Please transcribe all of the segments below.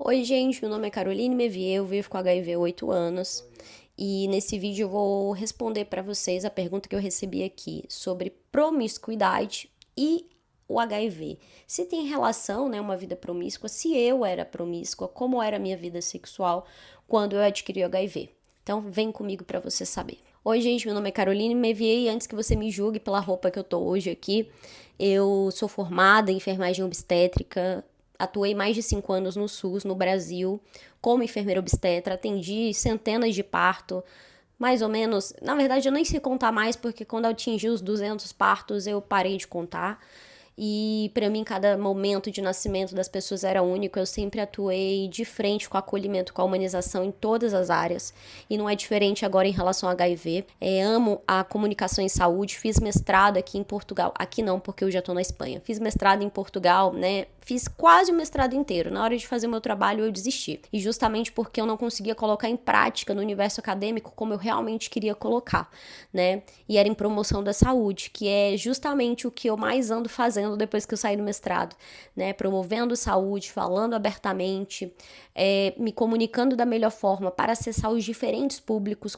Oi, gente, meu nome é Caroline Mevier, eu vivo com HIV há 8 anos e nesse vídeo eu vou responder para vocês a pergunta que eu recebi aqui sobre promiscuidade e o HIV. Se tem relação, né, uma vida promíscua, se eu era promíscua, como era a minha vida sexual quando eu adquiri o HIV. Então, vem comigo para você saber. Oi, gente, meu nome é Caroline Mevier e antes que você me julgue pela roupa que eu tô hoje aqui, eu sou formada em enfermagem obstétrica. Atuei mais de 5 anos no SUS, no Brasil, como enfermeira obstetra, atendi centenas de parto, mais ou menos. Na verdade, eu nem sei contar mais, porque quando eu atingi os 200 partos, eu parei de contar. E para mim, cada momento de nascimento das pessoas era único. Eu sempre atuei de frente com o acolhimento, com a humanização em todas as áreas. E não é diferente agora em relação ao HIV. Amo a comunicação em saúde. Fiz mestrado aqui em Portugal. Aqui não, porque eu já tô na Espanha. Fiz mestrado em Portugal, né? Fiz quase o mestrado inteiro. Na hora de fazer o meu trabalho, eu desisti. E justamente porque eu não conseguia colocar em prática no universo acadêmico como eu realmente queria colocar, né? E era em promoção da saúde, que é justamente o que eu mais ando fazendo depois que eu saí do mestrado, né? Promovendo saúde, falando abertamente, me comunicando da melhor forma para acessar os diferentes públicos,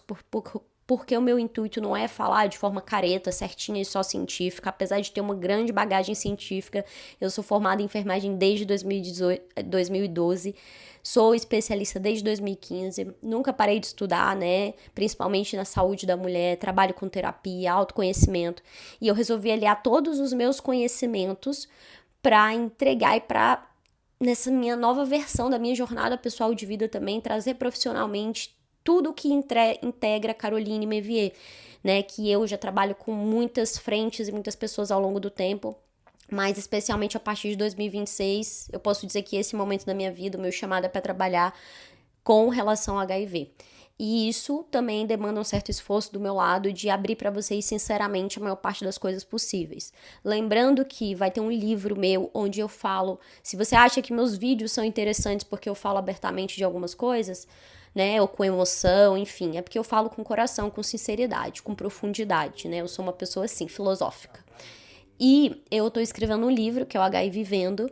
porque o meu intuito não é falar de forma careta, certinha e só científica, apesar de ter uma grande bagagem científica. Eu sou formada em enfermagem desde 2012, sou especialista desde 2015, nunca parei de estudar, né, principalmente na saúde da mulher, trabalho com terapia, autoconhecimento, e eu resolvi aliar todos os meus conhecimentos para entregar e para nessa minha nova versão da minha jornada pessoal de vida também, trazer profissionalmente tudo que integra Caroline Mevier, né? Que eu já trabalho com muitas frentes e muitas pessoas ao longo do tempo, mas especialmente a partir de 2026, eu posso dizer que esse momento da minha vida, o meu chamado é para trabalhar com relação ao HIV. E isso também demanda um certo esforço do meu lado de abrir para vocês sinceramente a maior parte das coisas possíveis. Lembrando que vai ter um livro meu onde eu falo, se você acha que meus vídeos são interessantes porque eu falo abertamente de algumas coisas, né, ou com emoção, enfim, é porque eu falo com coração, com sinceridade, com profundidade, né? Eu sou uma pessoa assim, filosófica. E eu tô escrevendo um livro que é o HIV Vivendo.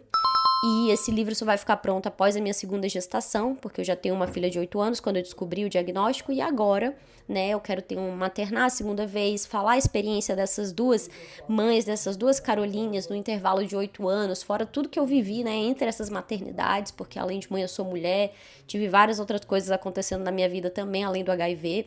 E esse livro só vai ficar pronto após a minha segunda gestação, porque eu já tenho uma filha de 8 anos quando eu descobri o diagnóstico, e agora, né, eu quero ter um maternar a segunda vez, falar a experiência dessas duas mães, dessas duas Carolinhas no intervalo de 8 anos, fora tudo que eu vivi, né, entre essas maternidades, porque além de mãe eu sou mulher, tive várias outras coisas acontecendo na minha vida também, além do HIV.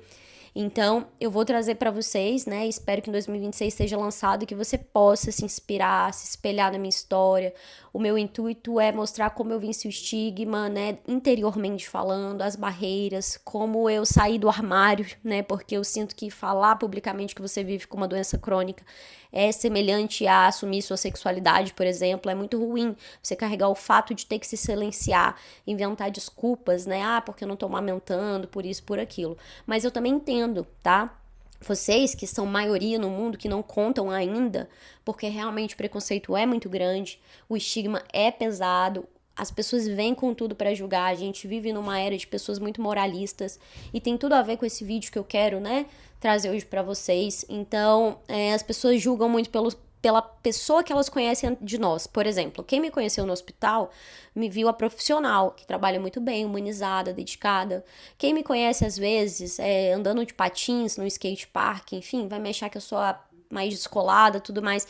Então, eu vou trazer para vocês, né? Espero que em 2026 seja lançado e que você possa se inspirar, se espelhar na minha história. O meu intuito é mostrar como eu venci o estigma, né? Interiormente falando, as barreiras, como eu saí do armário, né? Porque eu sinto que falar publicamente que você vive com uma doença crônica é semelhante a assumir sua sexualidade, por exemplo. É muito ruim você carregar o fato de ter que se silenciar, inventar desculpas, né? Ah, porque eu não tô amamentando, por isso, por aquilo. Mas eu também entendo, tá? Vocês que são maioria no mundo, que não contam ainda, porque realmente o preconceito é muito grande, o estigma é pesado, as pessoas vêm com tudo pra julgar, a gente vive numa era de pessoas muito moralistas e tem tudo a ver com esse vídeo que eu quero, né, trazer hoje pra vocês. Então, as pessoas julgam muito pela pessoa que elas conhecem de nós. Por exemplo, quem me conheceu no hospital me viu a profissional, que trabalha muito bem, humanizada, dedicada. Quem me conhece, às vezes, andando de patins no skate park, enfim, vai me achar que eu sou a mais descolada, tudo mais.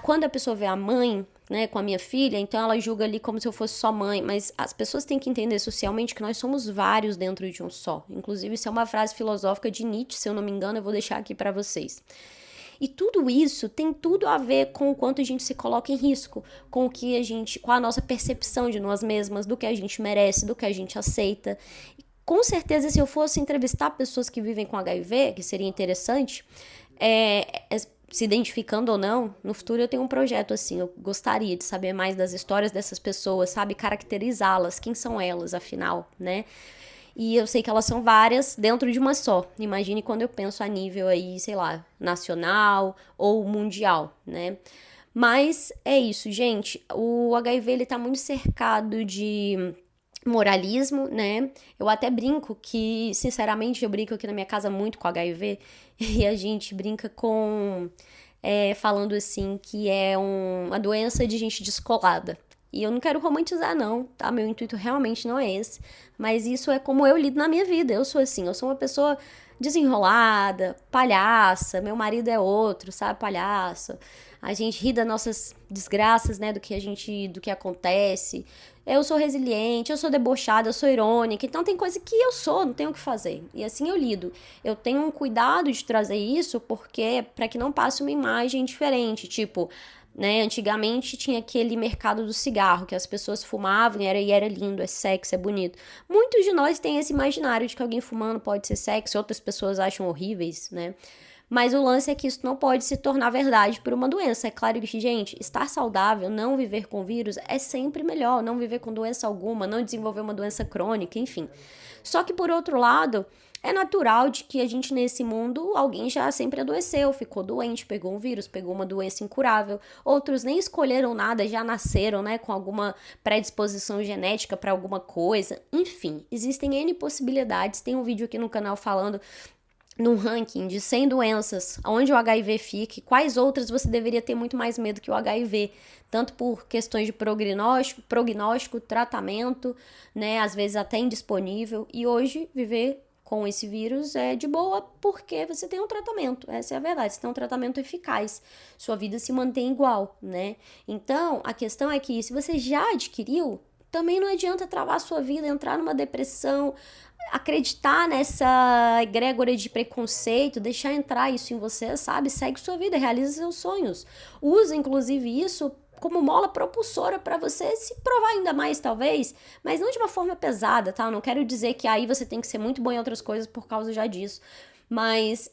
Quando a pessoa vê a mãe, né, com a minha filha, então ela julga ali como se eu fosse só mãe, mas as pessoas têm que entender socialmente que nós somos vários dentro de um só. Inclusive, isso é uma frase filosófica de Nietzsche, se eu não me engano, eu vou deixar aqui para vocês. E tudo isso tem tudo a ver com o quanto a gente se coloca em risco, com o que a gente, com a nossa percepção de nós mesmas, do que a gente merece, do que a gente aceita. E, com certeza, se eu fosse entrevistar pessoas que vivem com HIV, que seria interessante, se identificando ou não, no futuro eu tenho um projeto assim, eu gostaria de saber mais das histórias dessas pessoas, sabe, caracterizá-las, quem são elas, afinal, né? E eu sei que elas são várias dentro de uma só. Imagine quando eu penso a nível aí, sei lá, nacional ou mundial, né? Mas é isso, gente. O HIV, ele tá muito cercado de moralismo, né? Eu até brinco que, sinceramente, eu brinco aqui na minha casa muito com HIV e a gente brinca falando assim que é uma doença de gente descolada. E eu não quero romantizar, não, tá? Meu intuito realmente não é esse. Mas isso é como eu lido na minha vida. Eu sou assim, eu sou uma pessoa desenrolada, palhaça. Meu marido é outro, sabe? Palhaço. A gente ri das nossas desgraças, né? Do que acontece. Eu sou resiliente, eu sou debochada, eu sou irônica. Então tem coisa que eu sou, não tenho o que fazer. E assim eu lido. Eu tenho um cuidado de trazer isso porque para que não passe uma imagem diferente, tipo, né, antigamente tinha aquele mercado do cigarro, que as pessoas fumavam e era lindo, é sexy, é bonito. Muitos de nós têm esse imaginário de que alguém fumando pode ser sexy, outras pessoas acham horríveis, né? Mas o lance é que isso não pode se tornar verdade por uma doença. É claro que, gente, estar saudável, não viver com vírus é sempre melhor. Não viver com doença alguma, não desenvolver uma doença crônica, enfim. Só que, por outro lado, é natural de que a gente, nesse mundo, alguém já sempre adoeceu, ficou doente, pegou um vírus, pegou uma doença incurável. Outros nem escolheram nada, já nasceram, né, com alguma predisposição genética para alguma coisa. Enfim, existem N possibilidades. Tem um vídeo aqui no canal falando num ranking de 100 doenças, onde o HIV fique, quais outras você deveria ter muito mais medo que o HIV, tanto por questões de prognóstico, tratamento, né, às vezes até indisponível, e hoje viver com esse vírus é de boa porque você tem um tratamento, essa é a verdade, você tem um tratamento eficaz, sua vida se mantém igual, né? Então, a questão é que se você já adquiriu, também não adianta travar a sua vida, entrar numa depressão, acreditar nessa egrégora de preconceito, deixar entrar isso em você, sabe? Segue sua vida, realiza seus sonhos. Usa, inclusive, isso como mola propulsora para você se provar ainda mais, talvez, mas não de uma forma pesada, tá? Eu não quero dizer que aí você tem que ser muito bom em outras coisas por causa já disso. Mas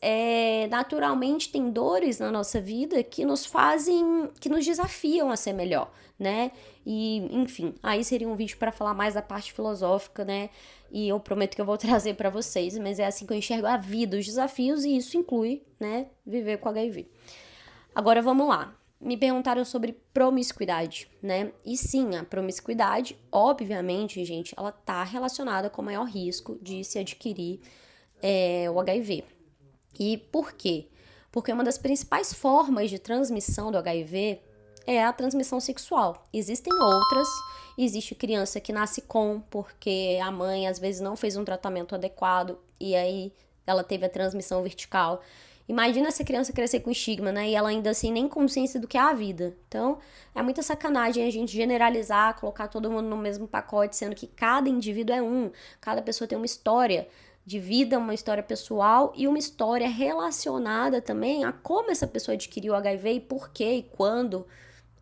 naturalmente tem dores na nossa vida que nos fazem, que nos desafiam a ser melhor, né? E, enfim, aí seria um vídeo para falar mais da parte filosófica, né? E eu prometo que eu vou trazer para vocês, mas é assim que eu enxergo a vida, os desafios, e isso inclui, né, viver com HIV. Agora vamos lá. Me perguntaram sobre promiscuidade, né? E sim, a promiscuidade, obviamente, gente, ela tá relacionada com o maior risco de se adquirir o HIV. E por quê? Porque uma das principais formas de transmissão do HIV é a transmissão sexual. Existem outras, existe criança que nasce com, porque a mãe às vezes não fez um tratamento adequado e aí ela teve a transmissão vertical. Imagina essa criança crescer com estigma, né? E ela ainda assim nem consciência do que é a vida. Então, é muita sacanagem a gente generalizar, colocar todo mundo no mesmo pacote, sendo que cada indivíduo é um, cada pessoa tem uma história de vida, uma história pessoal e uma história relacionada também a como essa pessoa adquiriu o HIV e por quê e quando,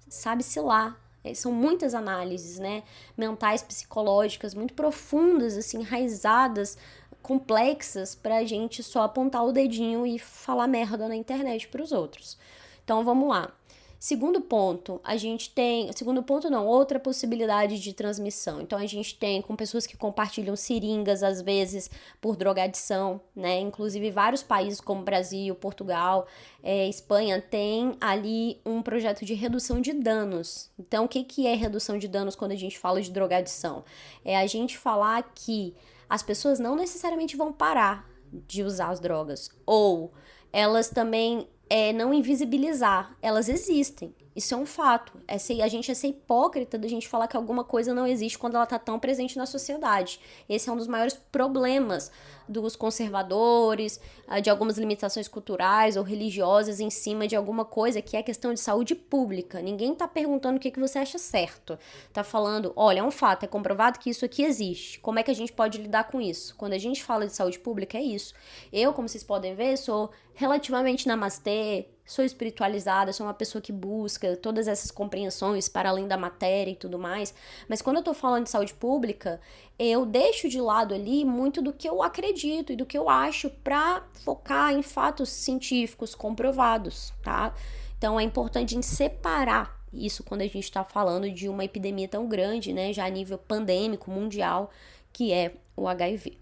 sabe-se lá. São muitas análises, né, mentais, psicológicas, muito profundas, assim, enraizadas, complexas, pra gente só apontar o dedinho e falar merda na internet pros outros. Então, vamos lá. Segundo ponto, a gente tem... Segundo ponto não, outra possibilidade de transmissão. Então, a gente tem com pessoas que compartilham seringas, às vezes, por drogadição, né? Inclusive, vários países como Brasil, Portugal, Espanha, tem ali um projeto de redução de danos. Então, o que é redução de danos quando a gente fala de drogadição? É a gente falar que as pessoas não necessariamente vão parar de usar as drogas. Ou elas também não invisibilizar. Elas existem. Isso é um fato. A gente é ser hipócrita da gente falar que alguma coisa não existe quando ela está tão presente na sociedade. Esse é um dos maiores problemas dos conservadores, de algumas limitações culturais ou religiosas em cima de alguma coisa que é questão de saúde pública. Ninguém está perguntando o que você acha certo. Está falando, olha, é um fato, é comprovado que isso aqui existe. Como é que a gente pode lidar com isso? Quando a gente fala de saúde pública, é isso. Eu, como vocês podem ver, sou relativamente namastê, sou espiritualizada, sou uma pessoa que busca todas essas compreensões para além da matéria e tudo mais, mas quando eu tô falando de saúde pública, eu deixo de lado ali muito do que eu acredito e do que eu acho para focar em fatos científicos comprovados, tá? Então é importante a gente separar isso quando a gente tá falando de uma epidemia tão grande, né, já a nível pandêmico, mundial, que é o HIV.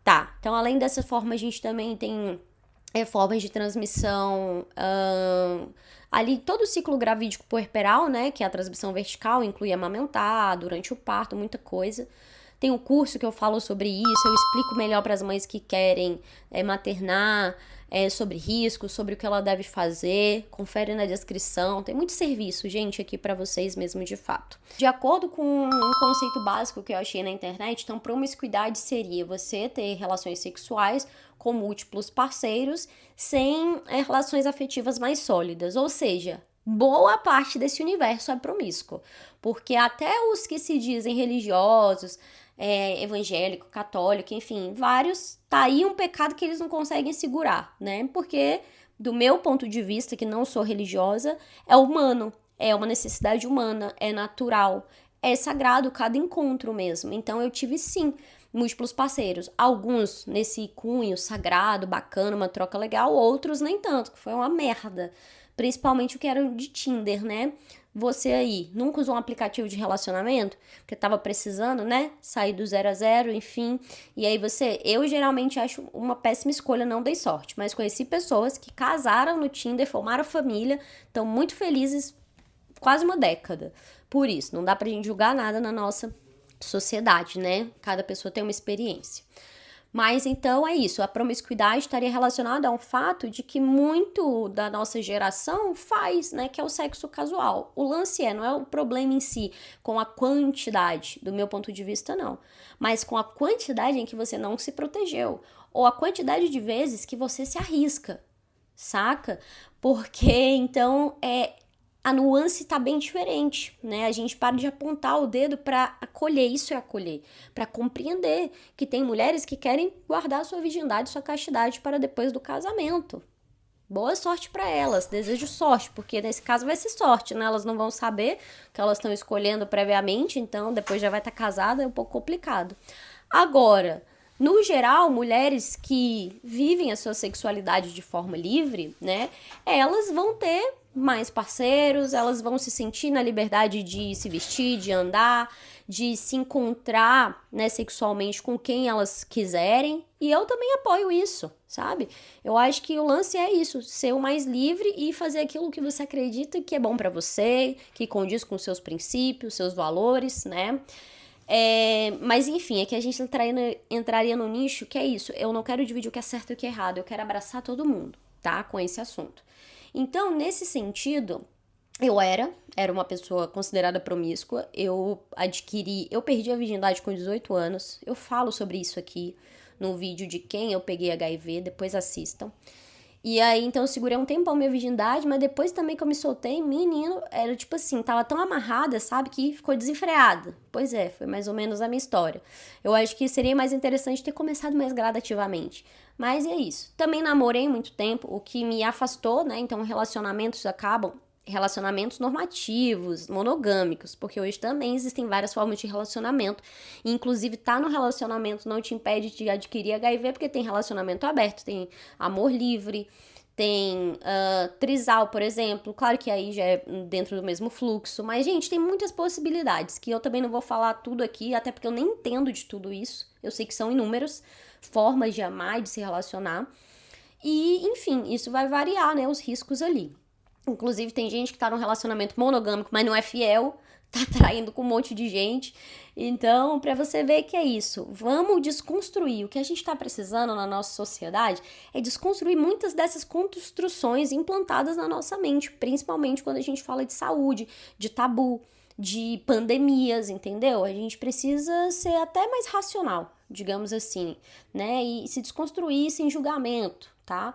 Tá, então além dessa forma a gente também tem formas de transmissão, ali todo o ciclo gravídico puerperal, né, que é a transmissão vertical, inclui amamentar, durante o parto, muita coisa. Tem um curso que eu falo sobre isso, eu explico melhor para as mães que querem maternar, sobre risco, sobre o que ela deve fazer. Confere na descrição. Tem muito serviço, gente, aqui para vocês mesmo de fato. De acordo com um conceito básico que eu achei na internet, então promiscuidade seria você ter relações sexuais com múltiplos parceiros sem relações afetivas mais sólidas. Ou seja, boa parte desse universo é promíscuo. Porque até os que se dizem religiosos, evangélico, católico, enfim, vários, tá aí um pecado que eles não conseguem segurar, né? Porque, do meu ponto de vista, que não sou religiosa, é humano, é uma necessidade humana, é natural, é sagrado cada encontro mesmo. Então eu tive sim múltiplos parceiros, alguns nesse cunho sagrado, bacana, uma troca legal, outros nem tanto, que foi uma merda. Principalmente o que era de Tinder, né? Você aí, nunca usou um aplicativo de relacionamento? Porque tava precisando, né? Sair do 0 a 0, enfim. E aí eu geralmente acho uma péssima escolha, não dei sorte. Mas conheci pessoas que casaram no Tinder, formaram família, estão muito felizes quase uma década. Por isso, não dá pra gente julgar nada na nossa sociedade, né? Cada pessoa tem uma experiência. Mas então é isso, a promiscuidade estaria relacionada a um fato de que muito da nossa geração faz, né, que é o sexo casual. O lance não é o problema em si com a quantidade, do meu ponto de vista não, mas com a quantidade em que você não se protegeu, ou a quantidade de vezes que você se arrisca, saca? Porque então a nuance tá bem diferente, né? A gente para de apontar o dedo para acolher, isso é acolher, para compreender que tem mulheres que querem guardar sua virgindade, sua castidade para depois do casamento. Boa sorte para elas, desejo sorte, porque nesse caso vai ser sorte, né? Elas não vão saber que elas estão escolhendo previamente, então depois já vai estar casada, é um pouco complicado. Agora, no geral, mulheres que vivem a sua sexualidade de forma livre, né? Elas vão ter mais parceiros, elas vão se sentir na liberdade de se vestir, de andar, de se encontrar, né, sexualmente com quem elas quiserem. E eu também apoio isso, sabe? Eu acho que o lance é isso, ser o mais livre e fazer aquilo que você acredita que é bom pra você, que condiz com seus princípios, seus valores, né? Mas enfim, é que a gente entraria no nicho que é isso. Eu não quero dividir o que é certo e o que é errado, eu quero abraçar todo mundo, tá? Com esse assunto. Então, nesse sentido, eu era uma pessoa considerada promíscua, eu perdi a virgindade com 18 anos, eu falo sobre isso aqui no vídeo de quem eu peguei HIV, depois assistam. E aí, então, eu segurei um tempão minha virgindade, mas depois também que eu me soltei, menino, era tipo assim, tava tão amarrada, sabe, que ficou desenfreada. Pois é, foi mais ou menos a minha história. Eu acho que seria mais interessante ter começado mais gradativamente. Mas é isso. Também namorei muito tempo, o que me afastou, né, então relacionamentos normativos, monogâmicos, porque hoje também existem várias formas de relacionamento. E, inclusive, tá no relacionamento não te impede de adquirir HIV, porque tem relacionamento aberto, tem amor livre, tem trisal, por exemplo. Claro que aí já é dentro do mesmo fluxo, mas, gente, tem muitas possibilidades, que eu também não vou falar tudo aqui, até porque eu nem entendo de tudo isso. Eu sei que são inúmeras formas de amar e de se relacionar. E, enfim, isso vai variar, né, os riscos ali. Inclusive, tem gente que tá num relacionamento monogâmico, mas não é fiel, tá traindo com um monte de gente. Então, pra você ver que é isso, vamos desconstruir. O que a gente tá precisando na nossa sociedade é desconstruir muitas dessas construções implantadas na nossa mente, principalmente quando a gente fala de saúde, de tabu, de pandemias, entendeu? A gente precisa ser até mais racional, digamos assim, né? E se desconstruir sem julgamento, tá?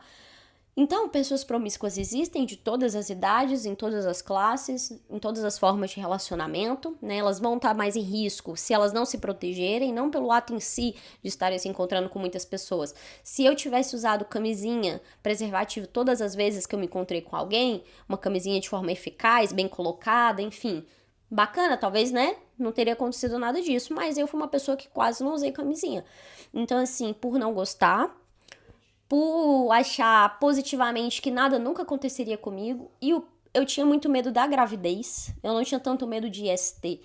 Então, pessoas promíscuas existem de todas as idades, em todas as classes, em todas as formas de relacionamento, né? Elas vão estar mais em risco se elas não se protegerem, não pelo ato em si de estarem se encontrando com muitas pessoas. Se eu tivesse usado camisinha, preservativo todas as vezes que eu me encontrei com alguém, uma camisinha de forma eficaz, bem colocada, enfim, bacana, talvez, né? Não teria acontecido nada disso, mas eu fui uma pessoa que quase não usei camisinha. Então, assim, por não gostar, por achar positivamente que nada nunca aconteceria comigo, e eu tinha muito medo da gravidez, eu não tinha tanto medo de IST.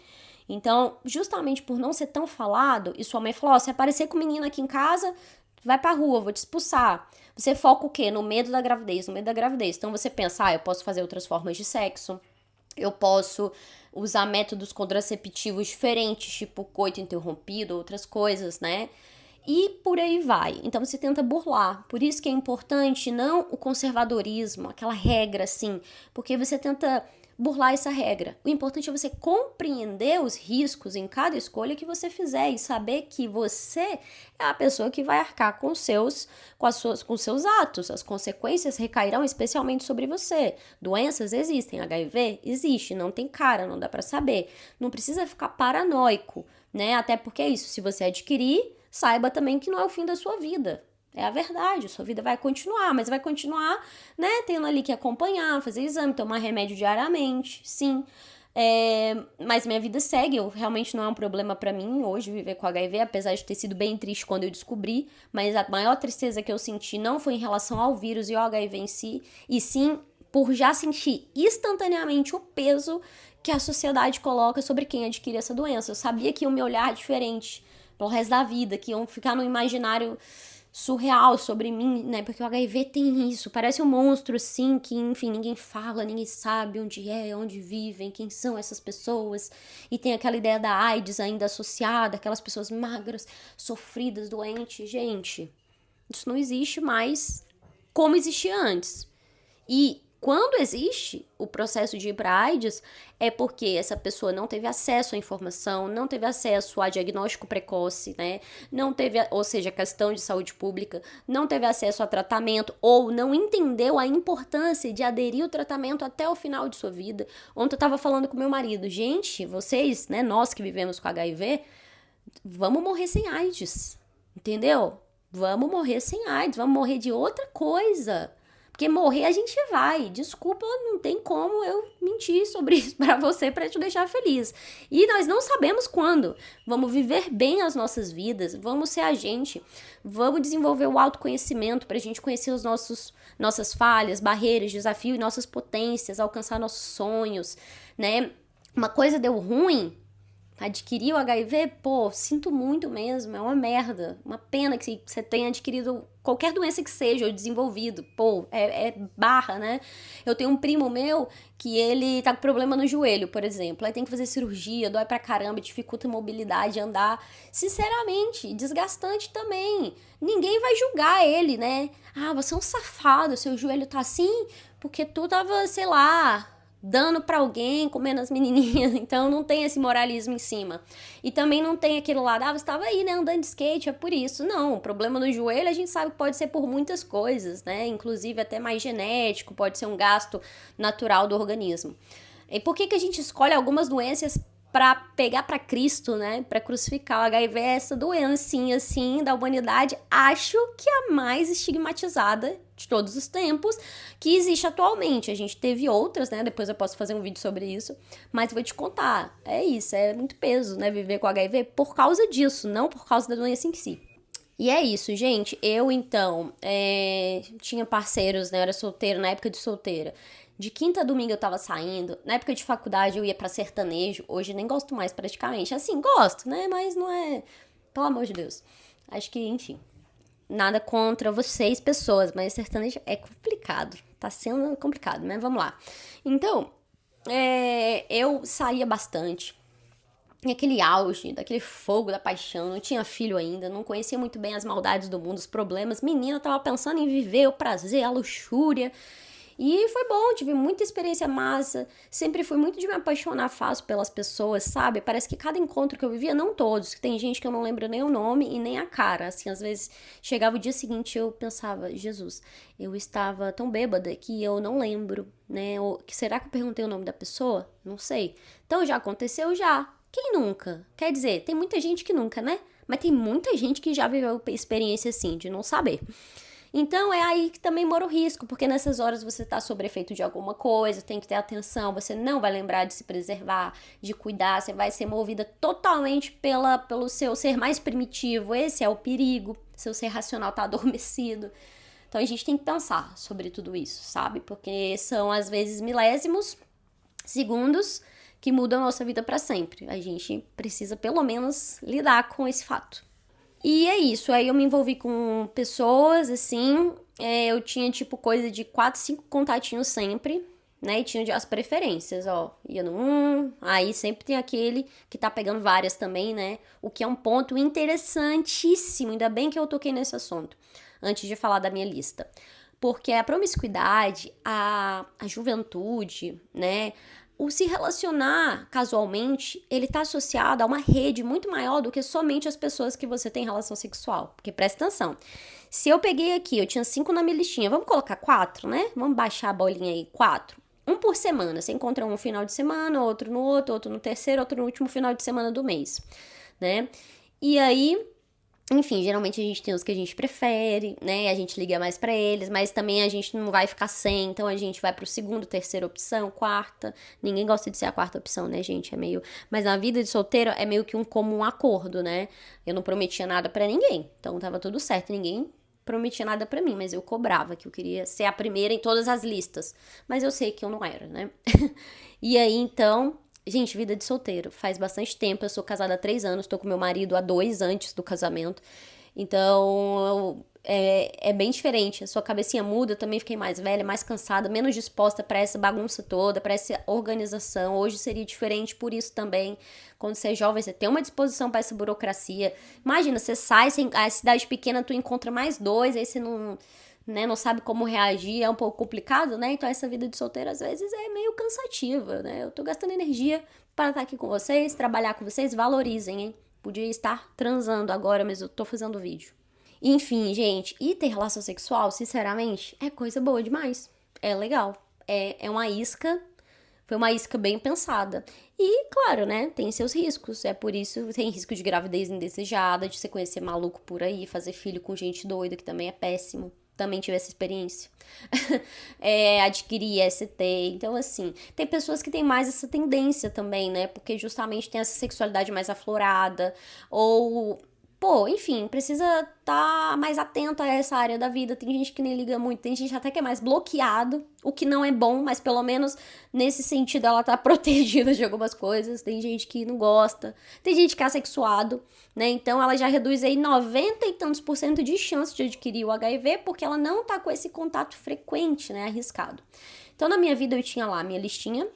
Então, justamente por não ser tão falado, e sua mãe falou, ó, se aparecer com menina aqui em casa, vai pra rua, vou te expulsar. Você foca o quê? No medo da gravidez, no medo da gravidez. Então você pensa, eu posso fazer outras formas de sexo, Eu posso usar métodos contraceptivos diferentes, tipo coito interrompido, outras coisas, né? E por aí vai. Então você tenta burlar. Por isso que é importante não o conservadorismo, aquela regra assim, porque você tenta burlar essa regra. O importante é você compreender os riscos em cada escolha que você fizer e saber que você é a pessoa que vai arcar com seus atos. As consequências recairão especialmente sobre você. Doenças existem, HIV existe, não tem cara, não dá pra saber. Não precisa ficar paranoico, né? Até porque é isso, se você adquirir, saiba também que não é o fim da sua vida. É a verdade, sua vida vai continuar, mas vai continuar, né, tendo ali que acompanhar, fazer exame, tomar remédio diariamente, sim. Mas minha vida segue, realmente não é um problema pra mim hoje viver com HIV, apesar de ter sido bem triste quando eu descobri, mas a maior tristeza que eu senti não foi em relação ao vírus e ao HIV em si, e sim por já sentir instantaneamente o peso que a sociedade coloca sobre quem adquire essa doença. Eu sabia que iam me olhar diferente pelo resto da vida, que iam ficar no imaginário surreal sobre mim, né? Porque o HIV tem isso, parece um monstro assim, que enfim, ninguém fala, ninguém sabe onde é, onde vivem, quem são essas pessoas, e tem aquela ideia da AIDS ainda associada, aquelas pessoas magras, sofridas, doentes. Gente, isso não existe mais como existia antes. E quando existe o processo de ir para AIDS, é porque essa pessoa não teve acesso à informação, não teve acesso a diagnóstico precoce, né? Não teve, ou seja, questão de saúde pública, não teve acesso a tratamento ou não entendeu a importância de aderir ao tratamento até o final de sua vida. Ontem eu tava falando com meu marido, gente, vocês, né, nós que vivemos com HIV, vamos morrer sem AIDS, entendeu? Vamos morrer sem AIDS, vamos morrer de outra coisa. Porque morrer a gente vai. Desculpa, não tem como eu mentir sobre isso pra você, pra te deixar feliz. E nós não sabemos quando. Vamos viver bem as nossas vidas, vamos ser a gente, vamos desenvolver o autoconhecimento pra gente conhecer nossas falhas, barreiras, desafios e nossas potências, alcançar nossos sonhos, né? Uma coisa deu ruim, adquirir o HIV, pô, sinto muito mesmo, é uma merda. Uma pena que você tenha adquirido qualquer doença que seja, ou desenvolvido. Pô, é barra, né? Eu tenho um primo meu que ele tá com problema no joelho, por exemplo. Aí tem que fazer cirurgia, dói pra caramba, dificulta a mobilidade, andar. Sinceramente, desgastante também. Ninguém vai julgar ele, né? Ah, você é um safado, seu joelho tá assim porque tu tava, sei lá, dando pra alguém, comendo as menininhas, então não tem esse moralismo em cima. E também não tem aquele lado, você tava aí, né, andando de skate, é por isso. Não, o problema no joelho a gente sabe que pode ser por muitas coisas, né, inclusive até mais genético, pode ser um gasto natural do organismo. E por que a gente escolhe algumas doenças para pegar para Cristo, né, para crucificar? O HIV é essa doencinha, assim, da humanidade, acho que a mais estigmatizada de todos os tempos, que existe atualmente. A gente teve outras, né, depois eu posso fazer um vídeo sobre isso, mas vou te contar, é isso, é muito peso, né, viver com HIV por causa disso, não por causa da doença em si. E é isso, gente. Eu, então, tinha parceiros, né? Eu era solteira, na época de solteira. De quinta a domingo eu tava saindo. Na época de faculdade eu ia pra sertanejo. Hoje nem gosto mais, praticamente. Assim, gosto, né? Mas não é... Pelo amor de Deus. Acho que, enfim... Nada contra vocês, pessoas, mas sertanejo é complicado. Tá sendo complicado, mas vamos lá. Então, eu saía bastante. Aquele auge, daquele fogo da paixão, não tinha filho ainda, não conhecia muito bem as maldades do mundo, os problemas. Menina, tava pensando em viver o prazer, a luxúria. E foi bom, tive muita experiência massa, sempre fui muito de me apaixonar fácil pelas pessoas, sabe? Parece que cada encontro que eu vivia, não todos, que tem gente que eu não lembro nem o nome e nem a cara, assim, às vezes chegava o dia seguinte e eu pensava, Jesus, eu estava tão bêbada que eu não lembro, né? Ou, será que eu perguntei o nome da pessoa? Não sei. Então já aconteceu já. Quem nunca? Quer dizer, tem muita gente que nunca, né? Mas tem muita gente que já viveu experiência assim, de não saber. Então é aí que também mora o risco, porque nessas horas você tá sob efeito de alguma coisa, tem que ter atenção, você não vai lembrar de se preservar, de cuidar, você vai ser movida totalmente pelo seu ser mais primitivo. Esse é o perigo, seu ser racional tá adormecido. Então a gente tem que pensar sobre tudo isso, sabe? Porque são às vezes milésimos segundos que mudam a nossa vida para sempre. A gente precisa pelo menos lidar com esse fato. E é isso, aí eu me envolvi com pessoas, assim, eu tinha tipo coisa de 4, 5 contatinhos sempre, né? E tinha as preferências, ó. Ia no aí sempre tem aquele que tá pegando várias também, né? O que é um ponto interessantíssimo. Ainda bem que eu toquei nesse assunto, antes de falar da minha lista. Porque a promiscuidade, a juventude, né? O se relacionar casualmente, ele tá associado a uma rede muito maior do que somente as pessoas que você tem relação sexual. Porque presta atenção. Se eu peguei aqui, eu tinha 5 na minha listinha, vamos colocar 4, né? Vamos baixar a bolinha aí, 4. Um por semana. Você encontra um final de semana, outro no outro, outro no terceiro, outro no último final de semana do mês, né? E aí, enfim, geralmente a gente tem os que a gente prefere, né? A gente liga mais pra eles, mas também a gente não vai ficar sem, então a gente vai pro segundo, terceira opção, quarta. Ninguém gosta de ser a quarta opção, né, gente? É meio. Mas na vida de solteiro é meio que um comum acordo, né? Eu não prometia nada pra ninguém, então tava tudo certo. Ninguém prometia nada pra mim, mas eu cobrava que eu queria ser a primeira em todas as listas. Mas eu sei que eu não era, né? E aí, então, gente, vida de solteiro. Faz bastante tempo. Eu sou casada há 3 anos. Tô com meu marido há 2 antes do casamento. Então, é bem diferente. A sua cabecinha muda. Eu também fiquei mais velha, mais cansada, menos disposta pra essa bagunça toda, pra essa organização. Hoje seria diferente por isso também. Quando você é jovem, você tem uma disposição pra essa burocracia. Imagina, você sai, a cidade pequena, tu encontra mais 2, aí você não, né, não sabe como reagir, é um pouco complicado, né? Então essa vida de solteiro às vezes é meio cansativa, né? Eu tô gastando energia para estar aqui com vocês, trabalhar com vocês, valorizem, hein? Podia estar transando agora, mas eu tô fazendo vídeo. Enfim, gente, e ter relação sexual, sinceramente, é coisa boa demais. É legal. É uma isca. Foi uma isca bem pensada. E, claro, né, tem seus riscos. É por isso, tem risco de gravidez indesejada, de você conhecer maluco por aí, fazer filho com gente doida, que também é péssimo. Também tive essa experiência. Adquirir ST. Então, assim, tem pessoas que têm mais essa tendência também, né? Porque justamente tem essa sexualidade mais aflorada. Ou, pô, enfim, precisa estar mais atento a essa área da vida. Tem gente que nem liga muito, tem gente até que é mais bloqueado, o que não é bom, mas pelo menos nesse sentido ela tá protegida de algumas coisas. Tem gente que não gosta, tem gente que é assexuado, né? Então ela já reduz aí 90 e tantos por cento de chance de adquirir o HIV porque ela não tá com esse contato frequente, né? Arriscado. Então na minha vida eu tinha lá a minha listinha,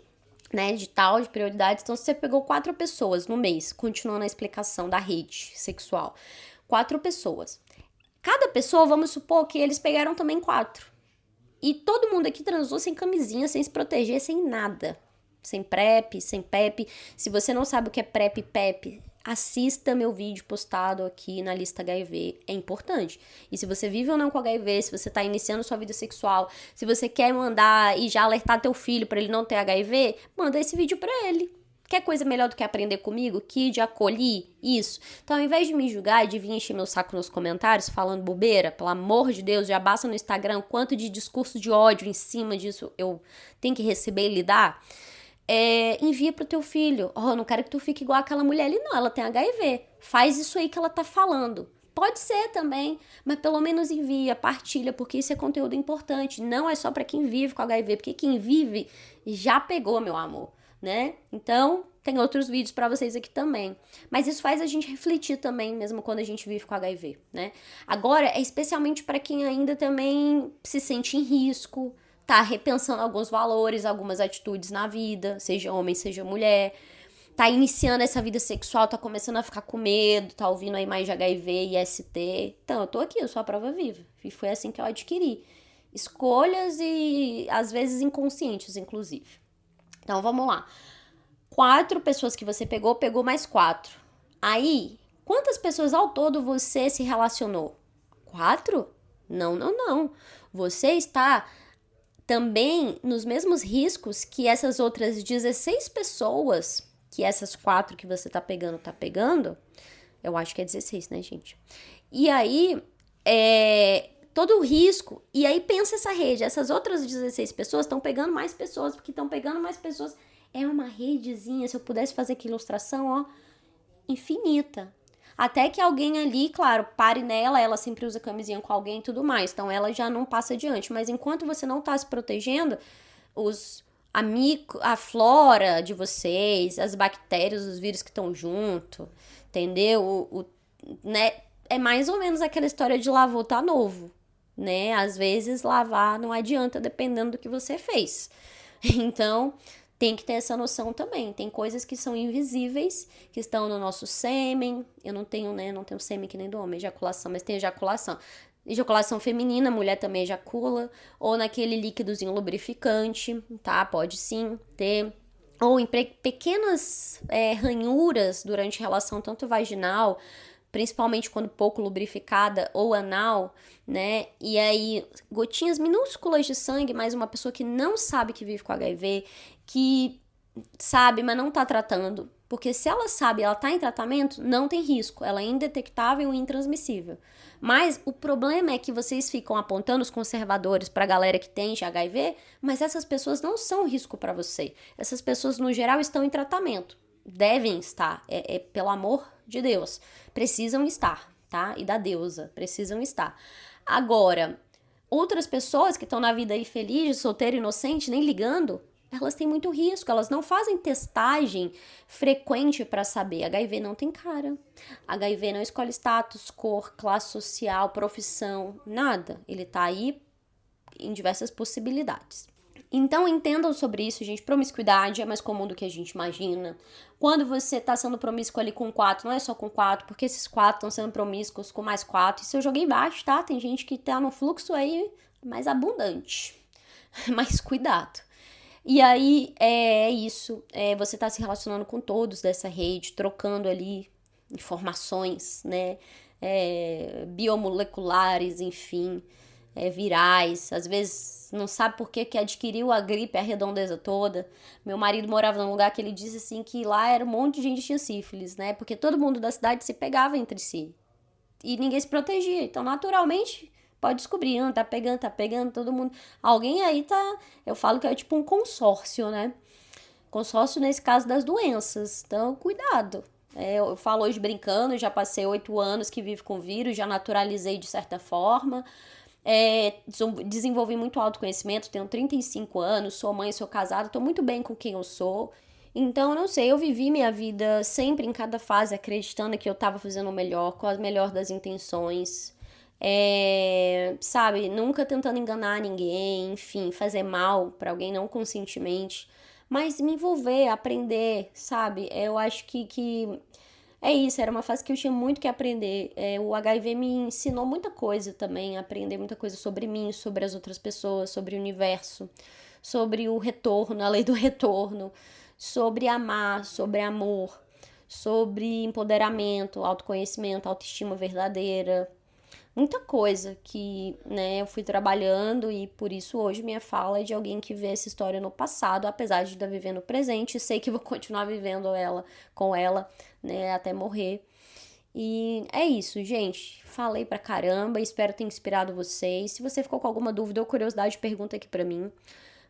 né, de tal, de prioridades. Então, se você pegou 4 pessoas no mês, continuando a explicação da rede sexual, 4 pessoas. Cada pessoa, vamos supor que eles pegaram também 4. E todo mundo aqui transou sem camisinha, sem se proteger, sem nada. Sem PrEP, sem PEP. Se você não sabe o que é PrEP e PEP, assista meu vídeo postado aqui na lista HIV, é importante. E se você vive ou não com HIV, se você tá iniciando sua vida sexual, se você quer mandar e já alertar teu filho pra ele não ter HIV, manda esse vídeo pra ele. Quer coisa melhor do que aprender comigo? Kid, acolhi, isso. Então, ao invés de me julgar e de vir encher meu saco nos comentários falando bobeira, pelo amor de Deus, já basta no Instagram o quanto de discurso de ódio em cima disso eu tenho que receber e lidar. Envia pro teu filho. Não quero que tu fique igual aquela mulher ali, não. Ela tem HIV. Faz isso aí que ela tá falando. Pode ser também, mas pelo menos envia, partilha, porque isso é conteúdo importante. Não é só pra quem vive com HIV, porque quem vive já pegou, meu amor, né? Então, tem outros vídeos pra vocês aqui também. Mas isso faz a gente refletir também, mesmo quando a gente vive com HIV, né? Agora, é especialmente pra quem ainda também se sente em risco, tá repensando alguns valores, algumas atitudes na vida, seja homem, seja mulher, tá iniciando essa vida sexual, tá começando a ficar com medo, tá ouvindo aí mais de HIV e ST. Então, eu tô aqui, eu sou a prova viva. E foi assim que eu adquiri. Escolhas e, às vezes, inconscientes, inclusive. Então, vamos lá. 4 pessoas que você pegou mais 4. Aí, quantas pessoas ao todo você se relacionou? 4? Não, não, não. Você está também nos mesmos riscos que essas outras 16 pessoas, que essas 4 que você tá pegando, eu acho que é 16, né, gente? E aí, todo o risco, e aí pensa essa rede, essas outras 16 pessoas estão pegando mais pessoas, porque estão pegando mais pessoas, é uma redezinha, se eu pudesse fazer aqui ilustração, ó, infinita. Até que alguém ali, claro, pare nela, ela sempre usa camisinha com alguém e tudo mais, então ela já não passa adiante. Mas enquanto você não tá se protegendo, a flora de vocês, as bactérias, os vírus que estão junto, entendeu? Né? É mais ou menos aquela história de lavou tá novo, né? Às vezes lavar não adianta dependendo do que você fez, Então, tem que ter essa noção também. Tem coisas que são invisíveis, que estão no nosso sêmen. Eu não tenho, né? Não tenho sêmen que nem do homem, ejaculação, mas tem ejaculação. Ejaculação feminina, mulher também ejacula. Ou naquele líquidozinho lubrificante, tá? Pode sim ter. Ou em pequenas ranhuras durante a relação, tanto vaginal, principalmente quando pouco lubrificada, ou anal, né? E aí, gotinhas minúsculas de sangue, mas uma pessoa que não sabe que vive com HIV, que sabe, mas não tá tratando. Porque se ela sabe, ela tá em tratamento, não tem risco. Ela é indetectável e intransmissível. Mas o problema é que vocês ficam apontando os conservadores pra galera que tem HIV, mas essas pessoas não são risco para você. Essas pessoas, no geral, estão em tratamento. Devem estar. Pelo amor de Deus. Precisam estar, tá? E da deusa. Precisam estar. Agora, outras pessoas que estão na vida aí feliz, solteira, inocente, nem ligando, elas têm muito risco, elas não fazem testagem frequente para saber. HIV não tem cara. HIV não escolhe status, cor, classe social, profissão, nada. Ele tá aí em diversas possibilidades. Então entendam sobre isso, gente. Promiscuidade é mais comum do que a gente imagina. Quando você tá sendo promíscuo ali com 4, não é só com 4, porque esses 4 estão sendo promíscuos com mais 4. Isso eu joguei baixo, tá? Tem gente que tá no fluxo aí mais abundante. Mas cuidado. E aí é isso, você tá se relacionando com todos dessa rede, trocando ali informações, né, biomoleculares, enfim, virais, às vezes não sabe por que adquiriu a gripe, a redondeza toda. Meu marido morava num lugar que ele disse assim que lá era um monte de gente que tinha sífilis, né, porque todo mundo da cidade se pegava entre si e ninguém se protegia, então naturalmente pode descobrir, tá pegando, todo mundo. Alguém aí tá. Eu falo que é tipo um consórcio, né? Consórcio nesse caso das doenças. Então, cuidado. Eu falo hoje brincando, já passei 8 anos que vivo com vírus, já naturalizei de certa forma. Desenvolvi muito autoconhecimento, tenho 35 anos, sou mãe, sou casada, tô muito bem com quem eu sou. Então, não sei, eu vivi minha vida sempre em cada fase acreditando que eu tava fazendo o melhor, com a melhor das intenções. Sabe, nunca tentando enganar ninguém, enfim, fazer mal pra alguém não conscientemente, mas me envolver, aprender, sabe? Eu acho que é isso, era uma fase que eu tinha muito que aprender. O HIV me ensinou muita coisa também, aprender muita coisa sobre mim, sobre as outras pessoas, sobre o universo, sobre o retorno, a lei do retorno, sobre amar, sobre amor, sobre empoderamento, autoconhecimento, autoestima verdadeira, muita coisa que, né, eu fui trabalhando e por isso hoje minha fala é de alguém que vê essa história no passado, apesar de estar vivendo o presente, sei que vou continuar vivendo ela com ela, né, até morrer. E é isso, gente. Falei pra caramba, espero ter inspirado vocês. Se você ficou com alguma dúvida ou curiosidade, pergunta aqui pra mim.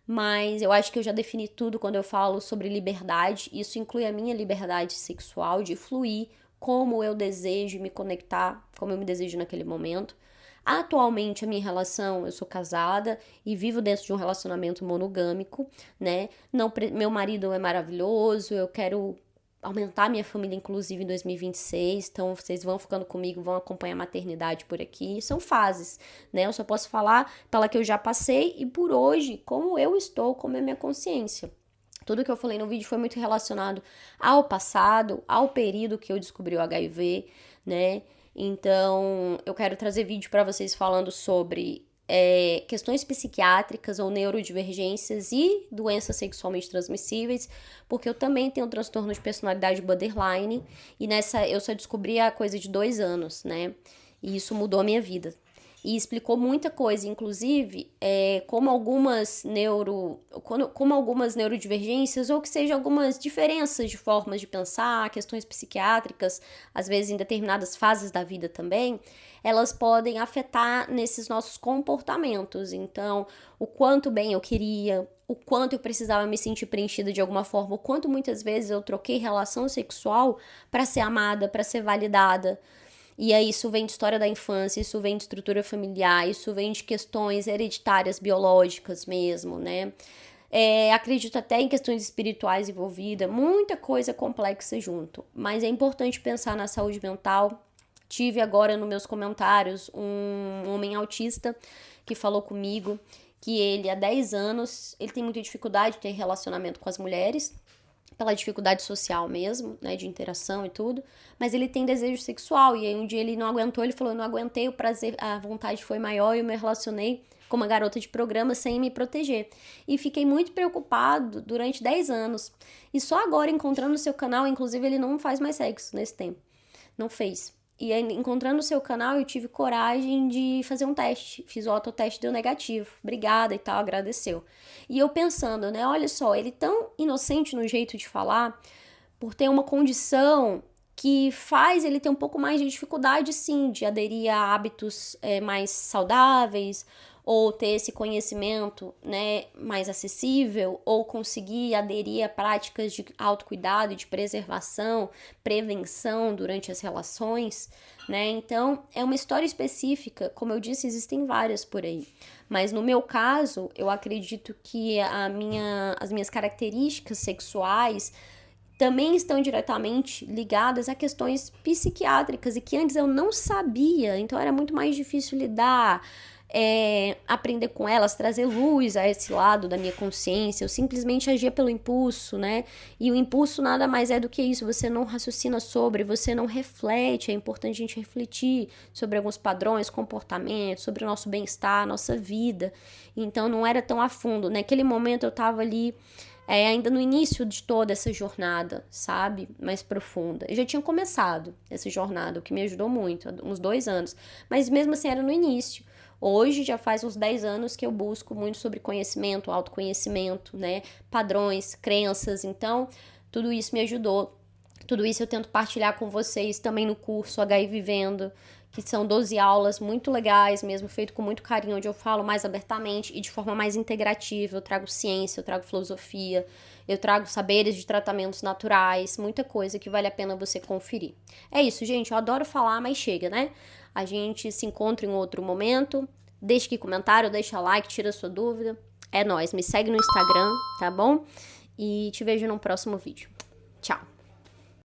Mas eu acho que eu já defini tudo quando eu falo sobre liberdade. Isso inclui a minha liberdade sexual de fluir como eu desejo me conectar, como eu me desejo naquele momento. Atualmente, a minha relação, eu sou casada e vivo dentro de um relacionamento monogâmico, né? Não, meu marido é maravilhoso, eu quero aumentar minha família, inclusive, em 2026. Então, vocês vão ficando comigo, vão acompanhar a maternidade por aqui. São fases, né? Eu só posso falar pela que eu já passei e por hoje, como eu estou, como é minha consciência. Tudo que eu falei no vídeo foi muito relacionado ao passado, ao período que eu descobri o HIV, né? Então, eu quero trazer vídeo para vocês falando sobre questões psiquiátricas ou neurodivergências e doenças sexualmente transmissíveis, porque eu também tenho um transtorno de personalidade borderline e nessa eu só descobri há coisa de 2 anos, né? E isso mudou a minha vida. E explicou muita coisa, inclusive como algumas neurodivergências ou que seja algumas diferenças de formas de pensar, questões psiquiátricas, às vezes em determinadas fases da vida também, elas podem afetar nesses nossos comportamentos. Então, o quanto bem eu queria, o quanto eu precisava me sentir preenchida de alguma forma, o quanto muitas vezes eu troquei relação sexual para ser amada, para ser validada. E aí isso vem de história da infância, isso vem de estrutura familiar, isso vem de questões hereditárias, biológicas mesmo, né? Acredito até em questões espirituais envolvidas, muita coisa complexa junto. Mas é importante pensar na saúde mental. Tive agora nos meus comentários um homem autista que falou comigo que ele, há 10 anos, ele tem muita dificuldade de ter relacionamento com as mulheres, pela dificuldade social mesmo, né, de interação e tudo, mas ele tem desejo sexual, e aí um dia ele não aguentou, ele falou, eu não aguentei, o prazer, a vontade foi maior, e eu me relacionei com uma garota de programa sem me proteger. E fiquei muito preocupado durante 10 anos, e só agora encontrando o seu canal, inclusive ele não faz mais sexo nesse tempo, não fez. E aí, encontrando o seu canal, eu tive coragem de fazer um teste. Fiz o autoteste, deu negativo. Obrigada e tal, agradeceu. E eu pensando, né? Olha só, ele tão inocente no jeito de falar, por ter uma condição que faz ele ter um pouco mais de dificuldade, sim, de aderir a hábitos mais saudáveis, ou ter esse conhecimento, né, mais acessível, ou conseguir aderir a práticas de autocuidado, de preservação, prevenção durante as relações, né? Então, é uma história específica, como eu disse, existem várias por aí. Mas no meu caso, eu acredito que as minhas características sexuais também estão diretamente ligadas a questões psiquiátricas e que antes eu não sabia, então era muito mais difícil lidar, aprender com elas, trazer luz a esse lado da minha consciência. Eu simplesmente agia pelo impulso, né? E o impulso nada mais é do que isso, você não raciocina sobre, você não reflete. É importante a gente refletir sobre alguns padrões, comportamentos, sobre o nosso bem-estar, nossa vida. Então não era tão a fundo. Naquele momento eu tava ali ainda no início de toda essa jornada, sabe? Mais profunda. Eu já tinha começado essa jornada, o que me ajudou muito, uns 2 anos. Mas mesmo assim era no início. Hoje já faz uns 10 anos que eu busco muito sobre conhecimento, autoconhecimento, né? Padrões, crenças. Então, tudo isso me ajudou. Tudo isso eu tento partilhar com vocês também no curso HI Vivendo, que são 12 aulas muito legais mesmo, feito com muito carinho, onde eu falo mais abertamente e de forma mais integrativa. Eu trago ciência, eu trago filosofia, eu trago saberes de tratamentos naturais, muita coisa que vale a pena você conferir. É isso, gente, eu adoro falar, mas chega, né? A gente se encontra em outro momento. Deixa aqui comentário, deixa like, tira sua dúvida. É nóis, me segue no Instagram, tá bom? E te vejo no próximo vídeo. Tchau!